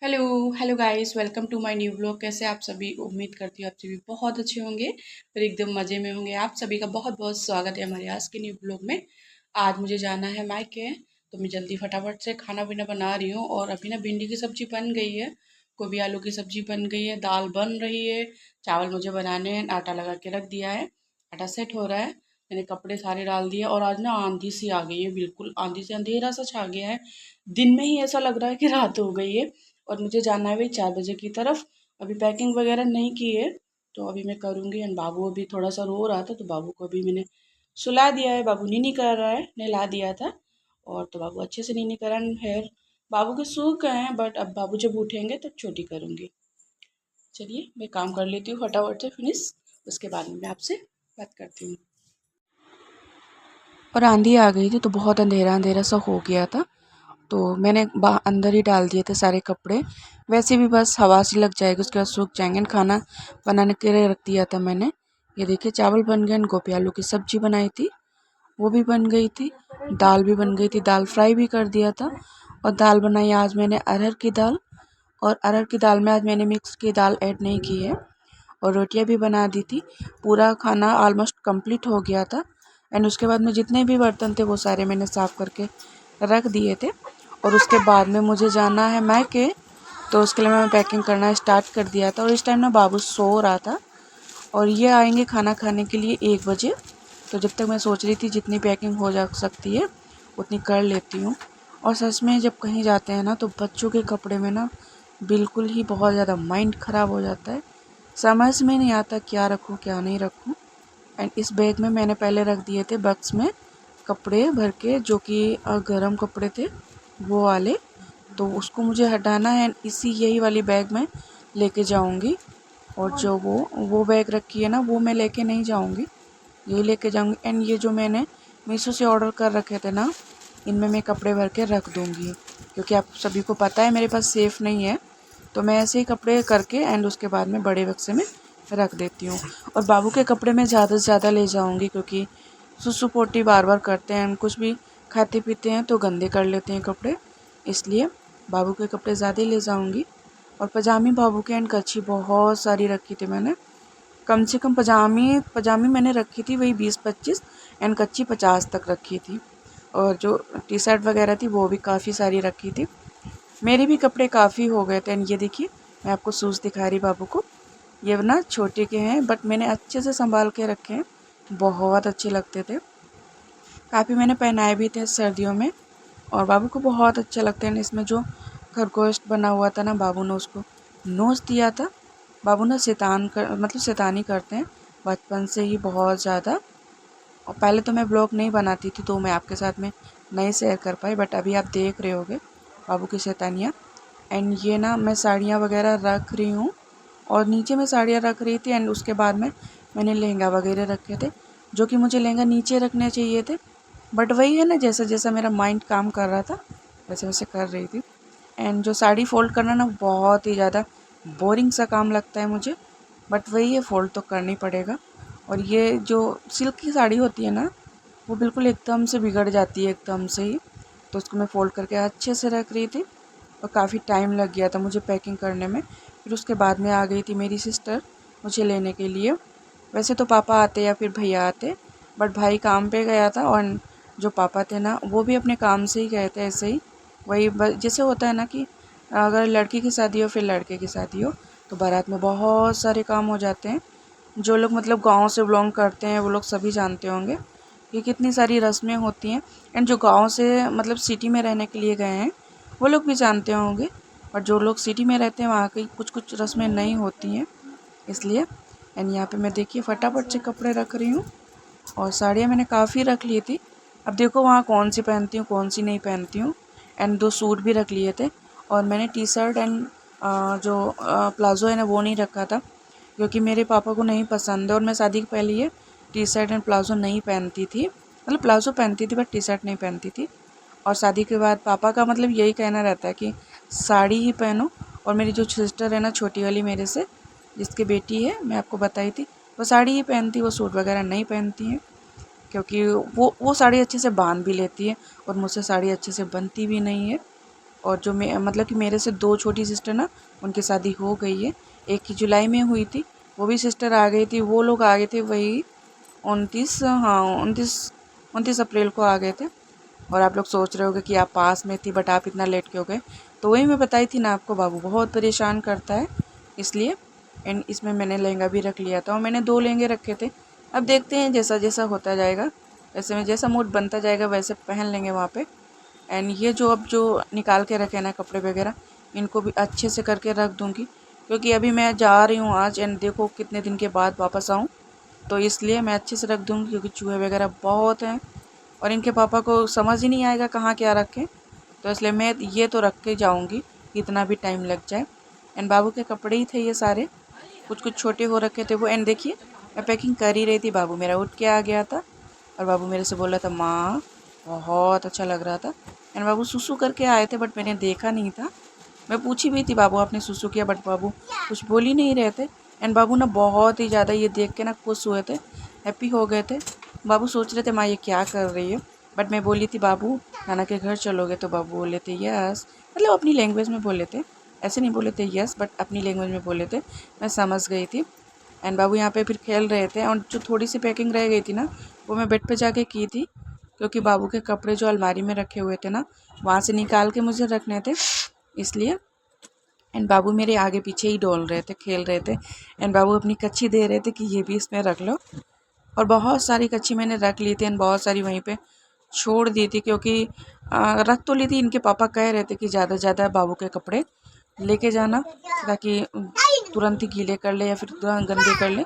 Hello hello guys, welcome to my new blog. कैसे आप सभी? उम्मीद करती हूँ आप सभी बहुत अच्छे होंगे और एकदम मज़े में होंगे। आप सभी का बहुत बहुत स्वागत है हमारे आज के न्यू ब्लॉग में। आज मुझे जाना है मायके, तो मैं जल्दी फटाफट से खाना पीना बना रही हूँ। और अभी ना भिंडी की सब्जी बन गई है, गोभी आलू की सब्जी बन गई है, दाल बन रही है, चावल मुझे बनाने हैं, आटा लगा के रख दिया है, आटा सेट हो रहा है। मैंने कपड़े सारे डाल दिए और आज ना आंधी सी आ गई है, बिल्कुल आंधी से अंधेरा सा छा गया है। दिन में ही ऐसा लग रहा है कि रात हो गई है। और मुझे जाना है भाई 4 बजे की तरफ। अभी पैकिंग वगैरह नहीं की है, तो अभी मैं करूँगी। एंड बाबू अभी थोड़ा सा रो रहा था, तो बाबू को अभी मैंने सुला दिया है। बाबू नीनी कर रहा है, नहला दिया था। और तो बाबू अच्छे से नीनी करा है। बाबू के सूख गए हैं, बट अब बाबू जब उठेंगे तब छोटी करूँगी। चलिए मैं काम कर लेती हूँ फटाफट से फिनिश, उसके बाद में मैं आपसे बात करती हूँ। और आंधी आ गई थी तो बहुत अंधेरा अंधेरा सा हो गया था, तो मैंने अंदर ही डाल दिए थे सारे कपड़े। वैसे भी बस हवा सी लग जाएगी, उसके बाद सूख जाएंगे। खाना बनाने के लिए रख दिया था मैंने। ये देखिए चावल बन गए, गोभी आलू की सब्जी बनाई थी, वो भी बन गई थी। दाल भी बन गई थी, दाल फ्राई भी कर दिया था। और दाल बनाई आज मैंने अरहर की दाल, और अरहर की दाल में आज मैंने मिक्स की दाल ऐड नहीं की है। और रोटियां भी बना दी थी। पूरा खाना ऑलमोस्ट कंप्लीट हो गया था। एंड उसके बाद में जितने भी बर्तन थे वो सारे मैंने साफ़ करके रख दिए थे। और उसके बाद में मुझे जाना है मायके, तो उसके लिए मैं पैकिंग करना स्टार्ट कर दिया था। और इस टाइम ना बाबू सो रहा था, और ये आएंगे खाना खाने के लिए 1 बजे। तो जब तक मैं सोच रही थी जितनी पैकिंग हो जा सकती है उतनी कर लेती हूँ। और सच में जब कहीं जाते हैं ना, तो बच्चों के कपड़े में ना बिल्कुल ही बहुत ज़्यादा माइंड ख़राब हो जाता है। समझ में नहीं आता क्या रखूँ क्या नहीं रखूँ। एंड इस बैग में मैंने पहले रख दिए थे बक्स में कपड़े भर के, जो कि गर्म कपड़े थे वो वाले। तो उसको मुझे हटाना है, इसी यही वाली बैग में लेके जाऊंगी। और जो वो बैग रखी है ना, वो मैं लेके नहीं जाऊंगी, ये लेके जाऊंगी। एंड ये जो मैंने मीशो से ऑर्डर कर रखे थे ना, इनमें मैं कपड़े भर के रख दूंगी, क्योंकि आप सभी को पता है मेरे पास सेफ़ नहीं है। तो मैं ऐसे ही कपड़े करके एंड उसके बाद में बड़े बक्से में रख देती हूँ। और बाबू के कपड़े मैं ज़्यादा से ज़्यादा ले जाऊँगी, क्योंकि सुसु पोटी बार बार करते हैं, कुछ भी खाते पीते हैं तो गंदे कर लेते हैं कपड़े, इसलिए बाबू के कपड़े ज़्यादा ही ले जाऊँगी। और पजामी बाबू के एंड कच्छी बहुत सारी रखी थी मैंने। कम से कम पजामी पजामी मैंने रखी थी वही 20-25, एंड कच्ची 50 तक रखी थी। और जो टी शर्ट वगैरह थी वो भी काफ़ी सारी रखी थी। मेरे भी कपड़े काफ़ी हो गए थे। एंड ये देखिए मैं आपको शूज़ दिखा रही बाबू को, ये ना छोटे के हैं, बट मैंने अच्छे से संभाल के रखे हैं, बहुत अच्छे लगते थे। काफ़ी मैंने पहनाए भी थे सर्दियों में, और बाबू को बहुत अच्छा लगते हैं। इसमें जो खरगोश बना हुआ था ना, बाबू ने उसको नोच दिया था। बाबू ना शैतानी करते हैं बचपन से ही बहुत ज़्यादा। और पहले तो मैं ब्लॉग नहीं बनाती थी, तो मैं आपके साथ में नहीं शेयर कर पाई, बट अभी आप देख रहे होगे बाबू की शैतानियाँ। एंड ये ना मैं साड़ियाँ वगैरह रख रही हूँ, और नीचे मैं साड़ियाँ रख रही थी। एंड उसके बाद में मैंने लहंगा वगैरह रखे थे, जो कि मुझे लहंगा नीचे रखने चाहिए थे, बट वही है ना, जैसा जैसा मेरा माइंड काम कर रहा था वैसे वैसे कर रही थी। एंड जो साड़ी फ़ोल्ड करना ना बहुत ही ज़्यादा बोरिंग सा काम लगता है मुझे, बट वही है, फ़ोल्ड तो करना ही पड़ेगा। और ये जो सिल्क की साड़ी होती है ना, वो बिल्कुल एकदम से बिगड़ जाती है एकदम से ही। तो उसको मैं फ़ोल्ड करके अच्छे से रख रही थी, और काफ़ी टाइम लग गया था मुझे पैकिंग करने में। फिर उसके बाद में आ गई थी मेरी सिस्टर मुझे लेने के लिए। वैसे तो पापा आते या फिर भैया आते, बट भाई काम पे गया था। और जो पापा थे ना, वो भी अपने काम से ही गए थे ऐसे ही। वही जैसे होता है ना कि अगर लड़की की शादी हो फिर लड़के की शादी हो, तो बारात में बहुत सारे काम हो जाते हैं। जो लोग मतलब गांव से बिलोंग करते हैं वो लोग सभी जानते होंगे कि कितनी सारी रस्में होती हैं। एंड जो गांव से मतलब सिटी में रहने के लिए गए हैं वो लोग भी जानते होंगे, और जो लोग सिटी में रहते हैं वहाँ की कुछ कुछ रस्में नहीं होती हैं, इसलिए। एंड यहाँ पे मैं देखिए फटाफट से कपड़े रख रही हूँ, और साड़ियाँ मैंने काफ़ी रख ली थी। अब देखो वहाँ कौन सी पहनती हूँ कौन सी नहीं पहनती हूँ। एंड 2 सूट भी रख लिए थे, और मैंने टी शर्ट एंड जो प्लाज़ो है ना वो नहीं रखा था, क्योंकि मेरे पापा को नहीं पसंद है। और मैं शादी के पहले ये टी शर्ट एंड प्लाज़ो नहीं पहनती थी, मतलब प्लाज़ो पहनती थी बट टी शर्ट नहीं पहनती थी। और शादी के बाद पापा का मतलब यही कहना रहता है कि साड़ी ही पहनो। और मेरी जो सिस्टर है ना छोटी वाली मेरे से, जिसकी बेटी है मैं आपको बताई थी, वो साड़ी ही पहनती, वो सूट वगैरह नहीं पहनती हैं, क्योंकि वो साड़ी अच्छे से बांध भी लेती है, और मुझसे साड़ी अच्छे से बनती भी नहीं है। और जो मतलब कि मेरे से 2 छोटी सिस्टर ना, उनकी शादी हो गई है। एक की जुलाई में हुई थी, वो भी सिस्टर आ गई थी। वो लोग आ गए थे वही 29, हाँ 29 अप्रैल को आ गए थे। और आप लोग सोच रहे होगे कि आप पास में थी बट आप इतना लेट क्यों गए। तो वही मैं बताई थी ना आपको, बाबू बहुत परेशान करता है इसलिए। एंड इसमें मैंने लहंगा भी रख लिया था और मैंने 2 लहंगे रखे थे। अब देखते हैं जैसा जैसा होता जाएगा, वैसे में जैसा मूड बनता जाएगा वैसे पहन लेंगे वहाँ पे। एंड ये जो अब जो निकाल के रखे ना कपड़े वगैरह, इनको भी अच्छे से करके रख दूँगी, क्योंकि अभी मैं जा रही हूँ आज एंड देखो कितने दिन के बाद वापस आऊँ। तो इसलिए मैं अच्छे से रख दूँगी, क्योंकि चूहे वगैरह बहुत हैं और इनके पापा को समझ ही नहीं आएगा कहाँ क्या रखें। तो इसलिए मैं ये तो रख के जाऊँगी कितना भी टाइम लग जाए। एंड बाबू के कपड़े ही थे ये सारे, कुछ कुछ छोटे हो रखे थे वो। एंड देखिए मैं पैकिंग कर ही रही थी, बाबू मेरा उठ के आ गया था और बाबू मेरे से बोल रहा था माँ बहुत अच्छा लग रहा था। एंड बाबू सुसु करके आए थे बट मैंने देखा नहीं था। मैं पूछी भी थी बाबू आपने सुसु किया, बट बाबू कुछ बोल ही नहीं रहे थे। एंड बाबू ना बहुत ही ज़्यादा ये देख के ना खुश हुए थे, हैप्पी हो गए थे। बाबू सोच रहे थे माँ ये क्या कर रही है, बट मैं बोली थी बाबू नाना के घर चलोगे, तो बाबू बोले थे यस, मतलब अपनी लैंग्वेज में बोले थे, ऐसे नहीं बोले थे यस बट अपनी लैंग्वेज में बोले थे। मैं समझ गई थी। एंड बाबू यहाँ पे फिर खेल रहे थे और जो थोड़ी सी पैकिंग रह गई थी ना, वो मैं बेड पे जाके की थी, क्योंकि बाबू के कपड़े जो अलमारी में रखे हुए थे ना, वहाँ से निकाल के मुझे रखने थे इसलिए। एंड बाबू मेरे आगे पीछे ही डोल रहे थे, खेल रहे थे। एंड बाबू अपनी कच्छी दे रहे थे कि ये भी इसमें रख लो। और बहुत सारी कच्छी मैंने रख ली थी एंड बहुत सारी वहीं पे छोड़ दी थी, क्योंकि रख तो ली थी। इनके पापा कह रहे थे कि ज़्यादा से ज़्यादा बाबू के कपड़े लेके जाना, ताकि तुरंत ही गीले कर ले या फिर तुरंत गंदे कर ले,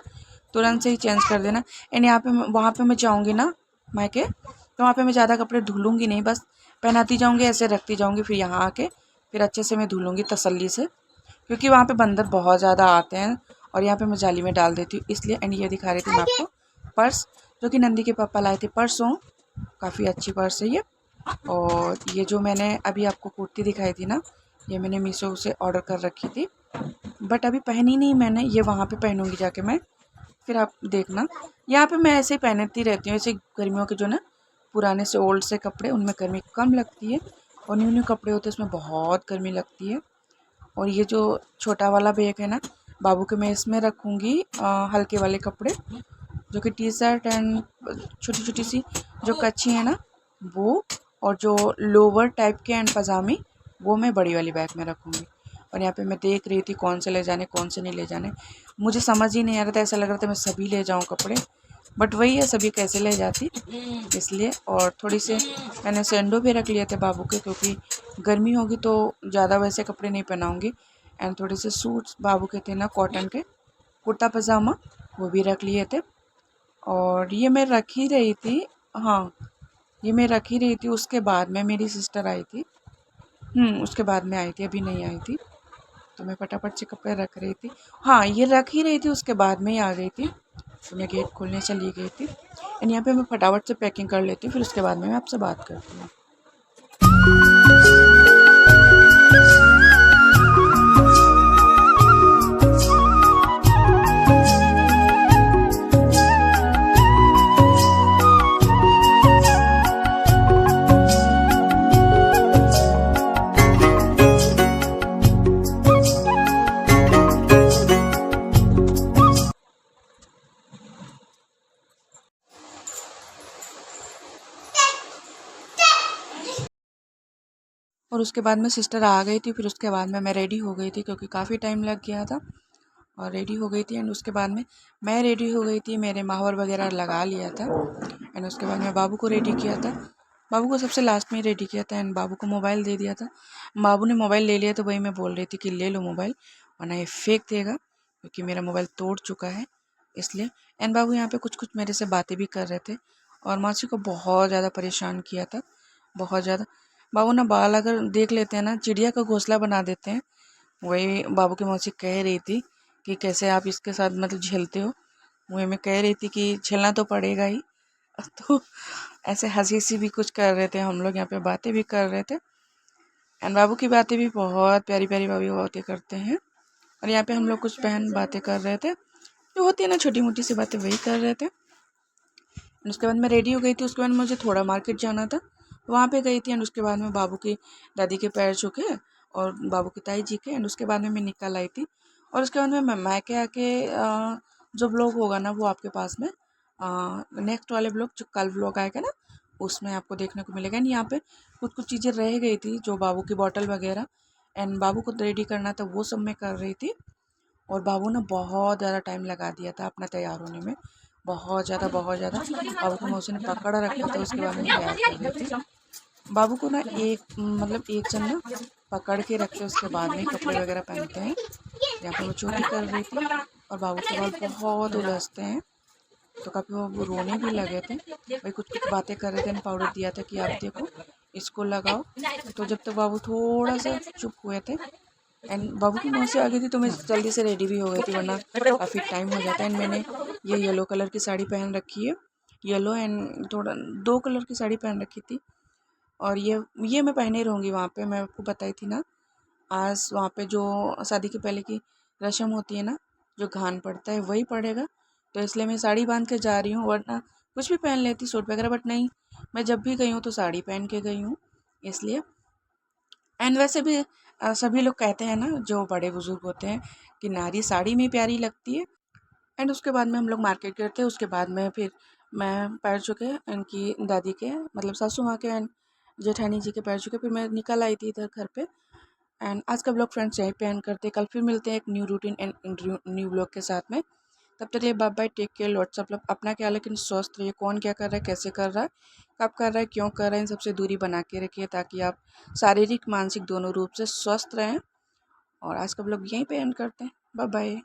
तुरंत से ही चेंज कर देना। एंड यहाँ पे वहाँ पे मैं जाऊँगी ना मायके, तो वहाँ पे मैं ज़्यादा कपड़े धुलूँगी नहीं, बस पहनाती जाऊँगी, ऐसे रखती जाऊँगी, फिर यहाँ आके फिर अच्छे से मैं धुलूँगी तसल्ली से, क्योंकि वहाँ पे बंदर बहुत ज़्यादा आते हैं और यहाँ पे मैं जाली में डाल देती हूँ इसलिए। एंड ये दिखा रही थी मैं आपको पर्स, जो कि नंदी के पापा लाए थे परसों। काफ़ी अच्छी पर्स है ये। और ये जो मैंने अभी आपको कुर्ती दिखाई थी ना, ये मैंने मीशो से ऑर्डर कर रखी थी, बट अभी पहनी नहीं मैंने, ये वहाँ पे पहनूंगी जाके मैं, फिर आप देखना। यहाँ पे मैं ऐसे ही पहनती रहती हूँ, ऐसे गर्मियों के जो ना पुराने से ओल्ड से कपड़े, उनमें गर्मी कम लगती है और न्यू न्यू कपड़े होते हैं उसमें बहुत गर्मी लगती है। और ये जो छोटा वाला बैग है ना बाबू के, मैं इसमें रखूँगी हल्के वाले कपड़े, जो कि टी शर्ट एंड छोटी छोटी सी जो कच्छी है ना वो, और जो लोवर टाइप के एंड पजामी, वो मैं बड़ी वाली बैग में रखूँगी। और यहाँ पे मैं देख रही थी कौन से ले जाने कौन से नहीं ले जाने, मुझे समझ ही नहीं आ रहा था, ऐसा लग रहा था मैं सभी ले जाऊँ कपड़े, बट वही है सभी कैसे ले जाती इसलिए। और थोड़ी से मैंने सेंडो भी रख लिए थे बाबू के, क्योंकि गर्मी होगी तो ज़्यादा वैसे कपड़े नहीं पहनाऊँगी। एंड थोड़े से सूट्स बाबू के थे ना कॉटन के, कुर्ता पजामा, वो भी रख लिए थे। और ये मैं रख ही रही थी, हाँ ये मैं रख ही रही थी, उसके बाद में मेरी सिस्टर आई थी। उसके बाद में आई थी, अभी नहीं आई थी। तो मैं फटाफट से कपड़े रख रही थी, हाँ ये रख ही रही थी, उसके बाद में ही आ गई थी। तो मैं गेट खोलने चली गई थी। एंड यहाँ पे मैं फटाफट से पैकिंग कर लेती हूँ, फिर उसके बाद में मैं आपसे बात करती हूँ। और उसके बाद में सिस्टर आ गई थी, फिर उसके बाद में मैं रेडी हो गई थी, क्योंकि काफ़ी टाइम लग गया था। और रेडी हो गई थी एंड उसके बाद में मैं रेडी हो गई थी, मेरे माहौर वगैरह लगा लिया था। एंड उसके बाद में बाबू को रेडी किया था, बाबू को सबसे लास्ट में रेडी किया था एंड बाबू को मोबाइल दे दिया था। बाबू ने मोबाइल ले लिया, तो वही मैं बोल रही थी कि ले लो मोबाइल, वरना ये फेंक देगा, क्योंकि मेरा मोबाइल तोड़ चुका है इसलिए। एंड बाबू यहाँ पे कुछ कुछ मेरे से बातें भी कर रहे थे और मौसी को बहुत ज़्यादा परेशान किया था, बहुत ज़्यादा। बाबू ना बाल अगर देख लेते हैं ना, चिड़िया का घोंसला बना देते हैं। वही बाबू की मौसी कह रही थी कि कैसे आप इसके साथ मतलब झेलते हो। वही मैं कह रही थी कि झेलना तो पड़ेगा ही। तो ऐसे हंसी सी भी कुछ कर रहे थे हम लोग, यहाँ पे बातें भी कर रहे थे। एंड बाबू की बातें भी बहुत प्यारी प्यारी बाबू बातें करते हैं। और यहाँ पे हम लोग कुछ बहन बातें कर रहे थे, जो होती है ना छोटी मोटी सी बातें, वही कर रहे थे। उसके बाद मैं रेडी हो गई थी, उसके बाद मुझे थोड़ा मार्केट जाना था, वहाँ पे गई थी एंड उसके बाद में बाबू की दादी के पैर छूके और बाबू की ताई जी के एंड उसके बाद में मैं निकल आई थी। और उसके बाद में मैं मायके आके जो ब्लॉग होगा ना वो आपके पास में नेक्स्ट वाले ब्लॉग जो कल ब्लॉग आएगा ना उसमें आपको देखने को मिलेगा। एंड यहाँ पे कुछ कुछ चीज़ें रह गई थी जो बाबू की बॉटल वगैरह एंड बाबू को रेडी करना था वो सब मैं कर रही थी। और बाबू ने बहुत ज़्यादा टाइम लगा दिया था अपना तैयार होने में, बहुत ज़्यादा बहुत ज़्यादा। बाबू को मौसी ने पकड़ रखा था उसके बाद में तैयार कर रही थी। बाबू को ना एक जन ना पकड़ के रखते हैं उसके बाद में कपड़े वगैरह पहनते हैं। यहाँ पे मैं चोटी कर रही थी और बाबू के बाल बहुत उलझते हैं तो काफ़ी वो रोने भी लगे थे। भाई कुछ कुछ बातें कर रहे थे, पाउडर दिया था कि आप देखो इसको लगाओ। तो जब तक बाबू थोड़ा सा चुप हुए थे एंड बाबू की मौसी आ गई थी तो मैं जल्दी से रेडी भी हो गई थी वरना काफ़ी टाइम हो जाता है। एंड मैंने ये येलो कलर की साड़ी पहन रखी है, येलो एंड थोड़ा 2 कलर की साड़ी पहन रखी थी। और ये मैं पहने रहूँगी वहाँ पे, मैं आपको बताई थी ना आज वहाँ पे जो शादी के पहले की रस्म होती है ना जो घान पड़ता है वही पड़ेगा। तो इसलिए मैं साड़ी बांध के जा रही हूँ, वरना कुछ भी पहन लेती सूट वगैरह, बट नहीं, मैं जब भी गई हूँ तो साड़ी पहन के गई हूँ इसलिए। एंड वैसे भी सभी लोग कहते हैं ना जो बड़े बुजुर्ग होते हैं कि नारी साड़ी में प्यारी लगती है। एंड उसके बाद में हम लोग मार्केट गए थे, उसके बाद में फिर मैं पैर छूके इनकी दादी के मतलब सासू माँ के एंड जेठानी जी के पैर छूके फिर मैं निकल आई थी इधर घर पे। एंड आज का ब्लॉग फ्रेंड्स यहीं पे एंड करते हैं, कल फिर मिलते हैं एक new routine and new blog के साथ में। तब तक के लिए bye bye, take care, lots of love, अपना ख्याल, लेकिन स्वस्थ रहिए। कौन क्या कर रहा है, कैसे कर रहा है, कब कर रहा है, क्यों कर रहा है, इन सबसे दूरी बना के रखिए ताकि आप शारीरिक मानसिक दोनों रूप से स्वस्थ रहें। और आज का ब्लॉग यहीं पे एंड करते हैं, बाय बाय।